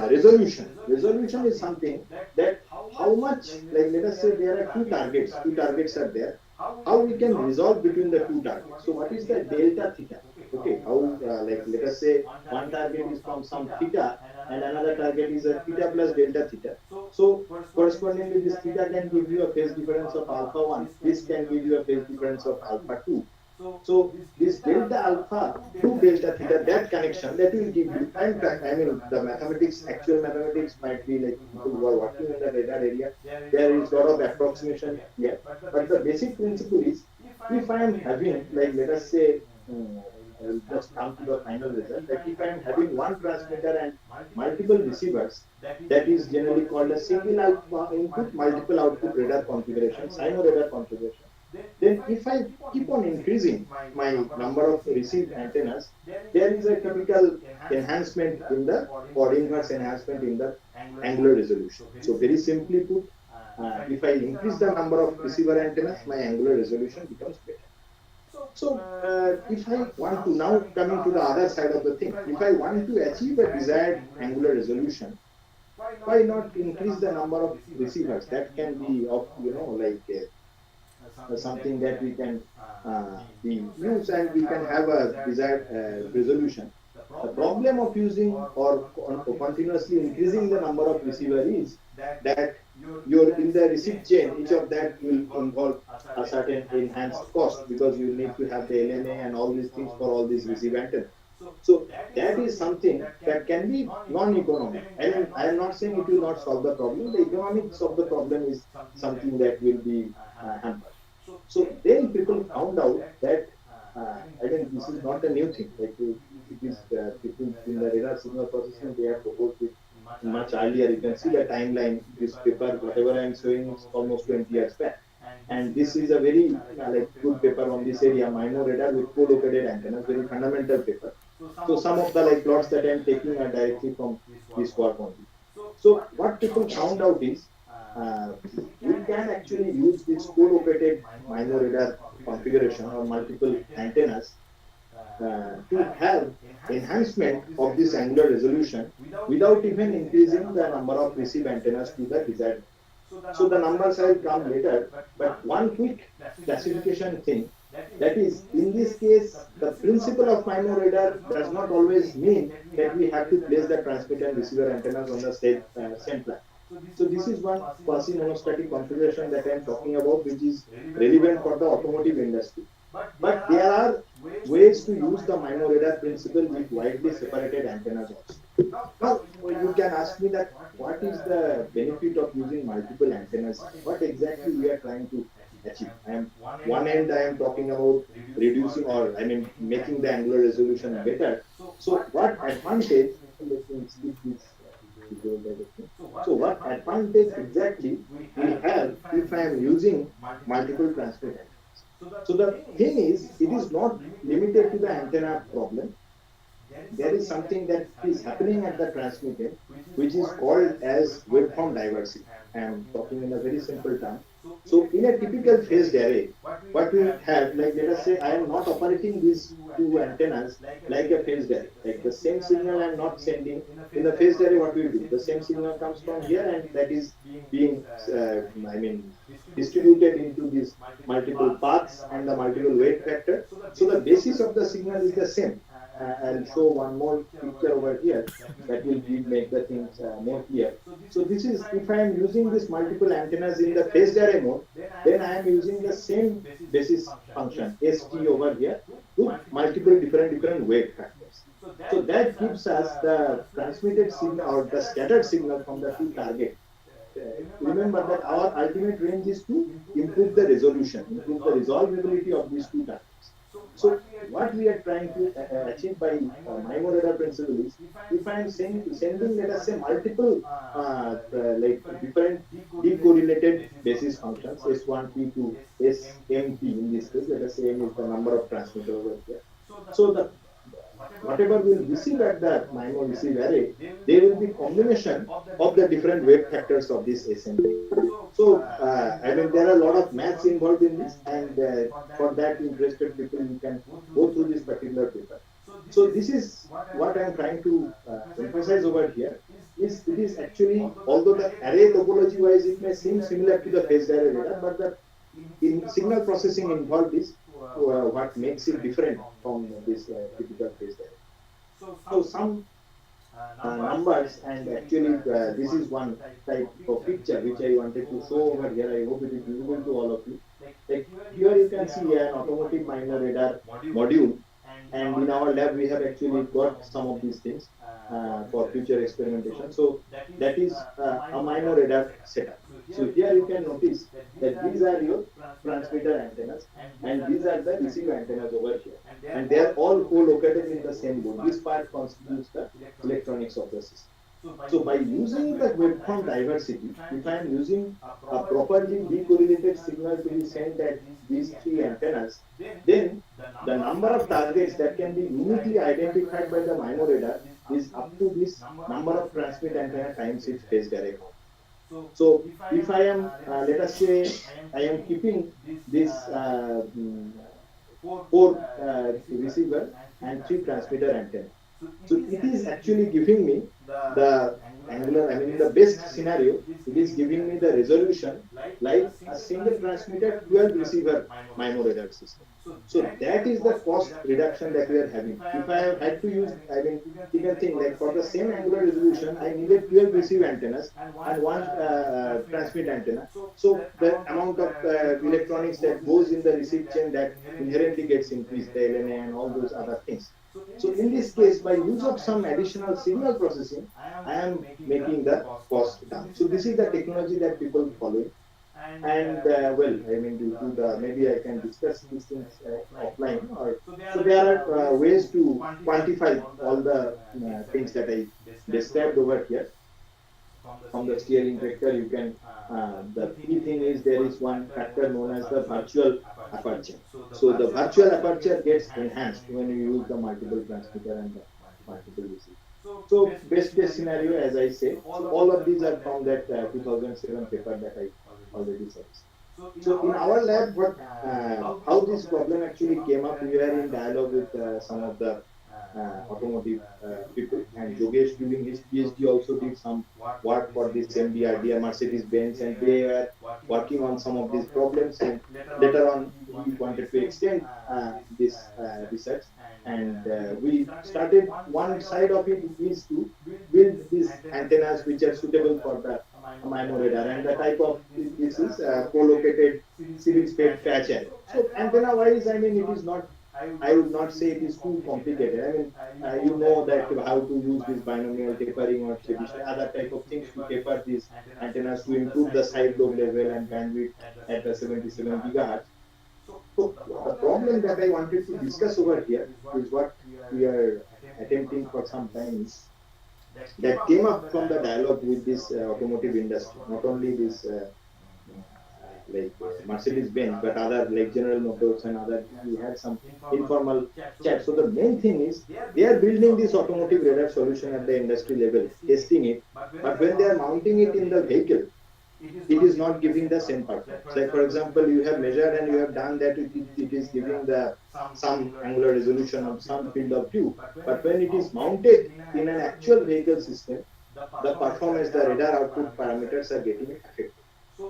resolution is something that how much, like let us say there are two targets are there, how we can resolve between the two targets. So what is the delta theta? Okay, how like let us say one target is from some theta and another target is a theta plus delta theta. So correspondingly this theta can give you a phase difference of alpha 1, this can give you a phase difference of alpha 2. So this delta alpha to delta theta, that connection, that will give you time track. I mean, the mathematics, actual mathematics might be like people who are working in the radar area, there is a lot of approximation here. But the basic principle is, if I am having, like let us say, I'll just come to the final result, that if I am having one transmitter and multiple receivers, that is generally called a single input, multiple output radar configuration, MIMO radar configuration. Then if I keep on increasing my number of received antennas, there is a typical enhancement in the, or inverse enhancement in the angular resolution. So very simply put, if I increase the number of receiver antennas, my angular resolution becomes better. So if I want to, now coming to the other side of the thing, if I want to achieve a desired angular resolution, why not increase the number of receivers? That can be of, something that we can be use and we can have a desired resolution. The problem of using or continuously increasing the number of receiver is that you're in the receipt chain, each of that will involve a certain enhanced cost because you need to have the LNA and all these things for all these receive antennas. So that is something that can be non-economic. And I am not saying it will not solve the problem. The economics of the problem is something that will be hampered. So then people found out that I think this is not a new thing. Like it is people in the radar signal processing they have proposed it much earlier. You can see the timeline. This paper, whatever I am showing, is almost 20 years back. And this is a very like good paper on this area, MIMO radar with co-located antennas, very fundamental paper. So some of the like plots that I am taking are directly from this work only. So what people found out is we can actually use this co-located MIMO radar configuration or multiple antennas to have enhancement of this angular resolution without even increasing the number of receive antennas to the desired. So the numbers will come later, but one quick classification thing that is, in this case, the principle of MIMO radar does not always mean that we have to place the transmitter and receiver antennas on the same plan. So this is one quasi-monostatic configuration that I am talking about, which is relevant for the automotive industry. But there are ways to use the MIMO radar principle with widely separated antennas also. Now, you can ask me that what is the benefit of using multiple antennas? What exactly we are trying to achieve? One end I am talking about reducing or I mean making the angular resolution better. So what advantage? Let me skip this. So what advantage exactly we have if I am using multiple transmitters? So the thing is, it is not limited to the antenna problem. There is something that is happening at the transmitter, which is called as waveform diversity. I am talking in a very simple term. So in a typical phased array, what we have, like let us say I am not operating these two antennas like a phased array. Like the same signal I am not sending. In the phased array, what we do? The same signal comes from here and that is being, distributed into these multiple paths and the multiple weight factor. So the basis of the signal is the same. I'll show one more picture over here that will make the things more clear. So this is, if I am using this multiple antennas in the phased array mode, then I am using the same basis function, ST over here, with multiple different weight factors. So that gives us the transmitted signal or the scattered signal from the two targets. Remember that our ultimate range is to improve the resolution, improve the resolvability of these two targets. So what we are trying to achieve by MIMO radar principle is, if I am sending, let us say, multiple like different decorrelated basis functions, S1, P2, SMT in this case, let us say M is the number of transmitter over here. So the whatever will receive at the MIMO receive array, they will be combination of the different weight factors of this SMT. So, I mean, there are a lot of maths involved in this, and for that interested people, you can go through this particular paper. So, this is what I am trying to emphasize over here. Is it is actually, although the array topology wise it may seem similar to the phased array radar, but the in signal processing involved is what makes it different from this typical phased array. So, some numbers, and actually this is one type of picture which I wanted to show over here. I hope it is visible to all of you. Like here you can see an automotive MIMO radar module, and in our lab we have actually got some of these things for future experimentation. So that is a MIMO radar setup. So here you can notice that these are your transmitter antennas and these are the receiver antennas over here, and they are all co-located in the same board. This part constitutes the electronics of the system. So by using the waveform diversity, if I am using a properly decorrelated signal to be sent at these three antennas, then the number of targets that can be uniquely identified by the MIMO radar is up to this number of transmit antenna times its phased array count. So if I am, let us say, I am keeping this four receiver and three transmitter antenna. So it is actually giving me the angular, I mean, in the best scenario, it is giving me the resolution like a single transmitter, 12 receiver MIMO radar system. So that is the cost reduction that we are having. If I have had to use, I mean, you can think like for the same angular resolution, I needed 12 receive antennas and one transmit antenna. So the amount of electronics that goes in the receive chain that inherently gets increased, the LNA and all those other things. So in this case, by use of some additional signal processing, I am making the cost down. So this is the technology that people follow. And well, I mean, due to the maybe I can discuss these things offline. Or so there are ways to quantify all the things that I described over here. From the steering vector, you can the key thing is there is one factor known as the virtual aperture. So the virtual aperture gets enhanced when you use the multiple transmitter and the multiple receiver. So best case scenario, as I said, so all of these are from that 2007 paper that I already said. So in our lab, what how this problem actually came up, we were in dialogue with some of the automotive people, and Jogesh during his PhD also did some work for this MBRD, Mercedes-Benz, and they were working on some of these problems. And later on, we wanted to extend this research, and we started one side of it is to build these antennas which are suitable for the MIMO radar, and the type of this is co-located series fed patch array. So antenna wise, I mean, it is not, I would not say it is too complicated. I mean, you know that how to use this binomial tapering or Chebyshev, other type of things to taper these antennas to improve the side lobe level and bandwidth at the 77 gigahertz. So the problem that I wanted to discuss over here is what we are attempting for some time is that came up from the dialogue with this automotive industry, not only this like Mercedes-Benz, but other like General Motors and other. We had some informal chat. So the main thing is they are building this automotive radar solution at the industry level, testing it, but when they are mounting it in the vehicle, it is not giving the same performance. Like for example, you have measured and you have done that it is giving the some angular resolution of some field of view, but when it is mounted in an actual vehicle system, the performance, the radar output parameters are getting affected.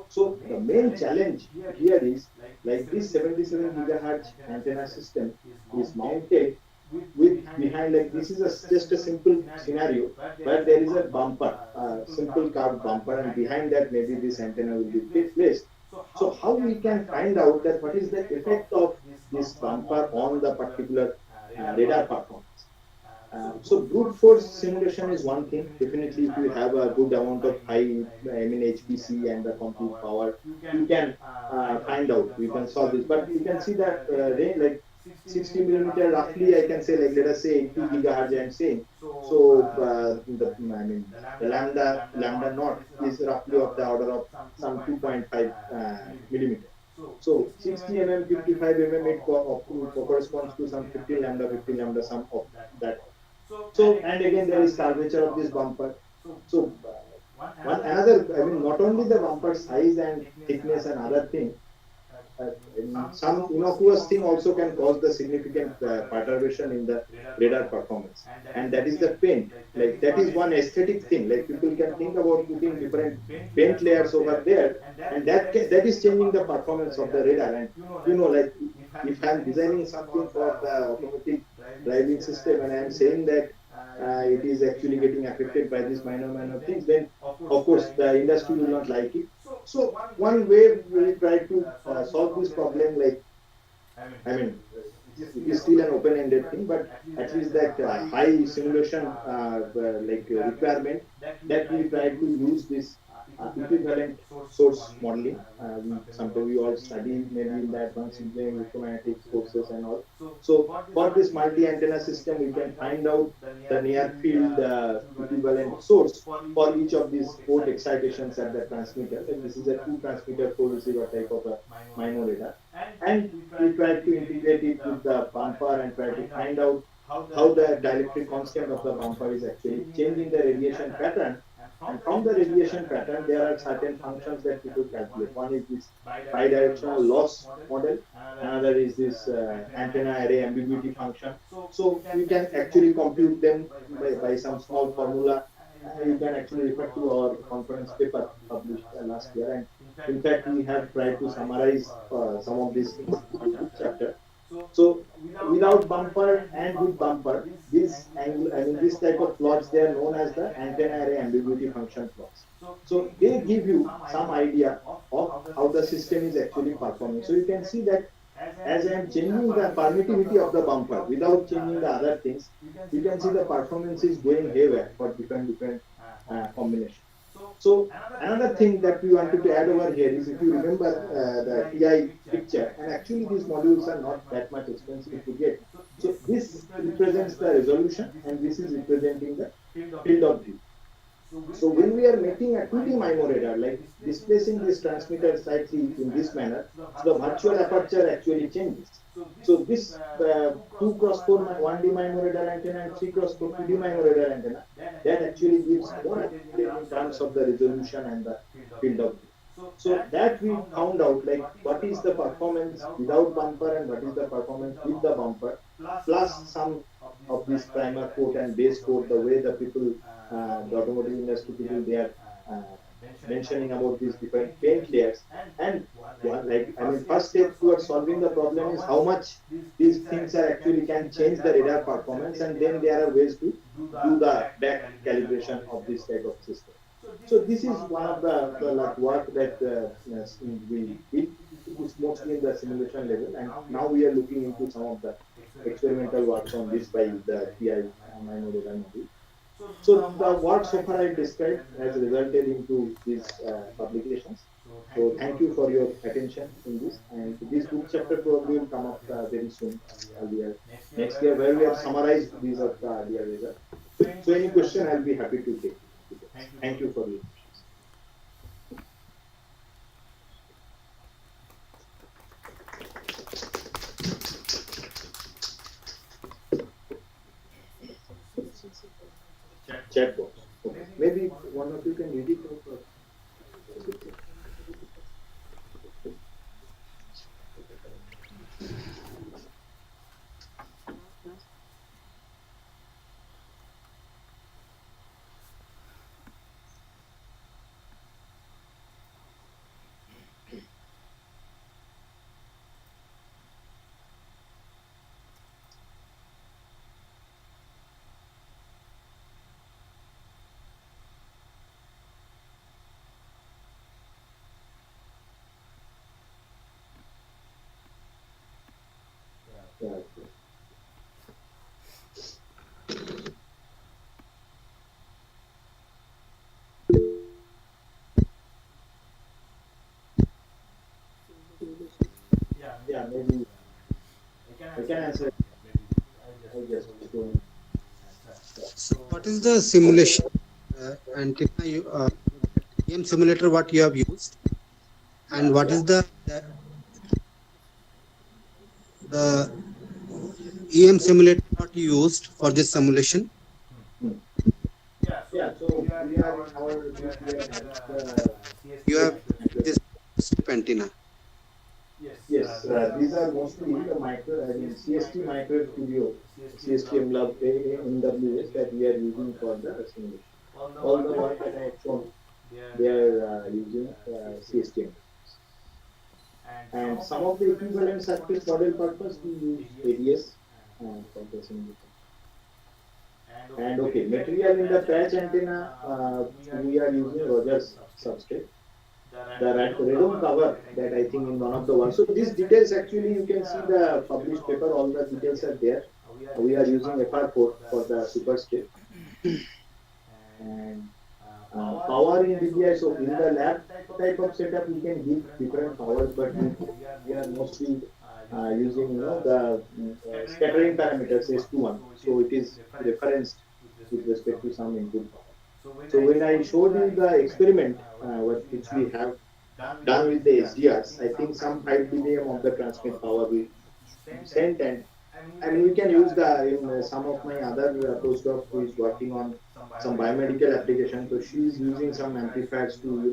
So the main challenge here is like this 77 gigahertz antenna system is mounted with behind, like this is just a simple scenario where there is a bumper, simple curved bumper, and behind that maybe this antenna will be placed. So how we can find out that what is the effect of this bumper on the particular radar performance? So brute force simulation is one thing. Definitely, if you have a good amount of high, I mean HPC and the compute power, you can find out. You can solve this. But you can see that range like 60 millimeter, roughly, I can say like let us say 80 gigahertz. I'm saying. So I mean the lambda naught is roughly of the order of some 2.5 millimeter. So 60 mm, 55 mm, it corresponds to some 50 lambda, some of that. So, and again, there is curvature of this bumper. So, one another, I mean, not only the bumper size and thickness and other thing, some innocuous thing also can cause the significant perturbation in the radar performance, and that is the paint. Like that is one aesthetic thing. Like people can think about putting different paint layers over there, and that is changing the performance of the radar. And like if I'm designing something for the automatic driving system, and I'm saying that it is actually getting affected by these minor things, then of course the industry will not like it. So one way we try to solve this problem, like I mean, it is still an open-ended thing, but at least that high simulation requirement, that we try to use this equivalent source modeling. Sometimes we all study maybe in the advanced engineering electromagnetic courses and all. So for this multi-antenna system, we can find out the near field equivalent source for each of these port excitations at the transmitter. Like this is a two transmitter, four receiver type of a MIMO radar, and we try to integrate it with the bumper and try to find out how the dielectric constant of the bumper is actually changing the radiation pattern. And from the radiation pattern, there are certain functions that people calculate. One is this bidirectional loss model. Another is this antenna array ambiguity function. So you can actually compute them by some small formula, you can actually refer to our conference paper published last year. And in fact, we have tried to summarize some of these things in this chapter. So without bumper and with bumper, this angle, I mean, this type of plots, they are known as the antenna array ambiguity function plots. So they give you some idea of how the system is actually performing. So you can see that as I am changing the permittivity of the bumper without changing the other things, you can see the performance is going haywire for different combinations. So another thing that we wanted to add over here is, if you remember the TI picture, and actually these modules are not that much expensive to get. So this represents the resolution, and this is representing the field of view. So when we are making a 2D MIMO radar, like displacing this transmitter slightly in this manner, so the virtual aperture actually changes. So this 2 cross 4 1D MIMO radar antenna and 3 cross 4 2D MIMO radar antenna, that actually gives more advantage in terms of the resolution and the field of view. So that we found out, like what is the performance without bumper and what is the performance with the bumper, plus some of this primer coat and base coat, the way the people, the automotive industry people, they are mentioning about these different paint layers. And one, like, I mean, first step towards solving the problem is how much these things are actually can change the radar performance, and then there are ways to do the back calibration of this type of system. So this is one of the like work that yes, we did. It is mostly in the simulation level, and now we are looking into some of the experimental works on this by the TI MIMO radar module. So the work so far I described has resulted into these publications. So thank you for your attention in this. And this book chapter probably will come up very soon, earlier next year, where we have summarized these of the earlier results. So any question, I'll be happy to take. Thank you for your questions. Chat box. Okay. Maybe one of you can read it out. Yeah, okay. Yeah, maybe I can answer. I just go. So what is the simulation antenna EM simulator what you have used, and what is the EM simulator what you used for this simulation? Hmm. Yeah, so we are in our group. We are having the You have micro. this strip antenna. Yes, these are mostly the micro. I mean, CST Micro Studio, CST MWS that we are using for the simulation. All the work that I have shown, they are using CST. And some of the equivalent surface model purpose, we use ADS for the simulation. And okay, material in the patch antenna, we are using Rogers substrate. The radome cover that I think in one of the ones. So these details actually you can see the published paper. All the details are there. We are using FR4 for the superstrip, and power in DPI. So in the lab type of setup, we can give different powers, but we are mostly using the scattering parameters S21. So it is referenced with respect to some input power. So when I showed you the experiment, which we have done with the SDRs, I think some 5 dBm of the transmit power we sent, and I mean we can use the in some of my other postdoc who is working on some biomedical application. So she is using some amplifiers to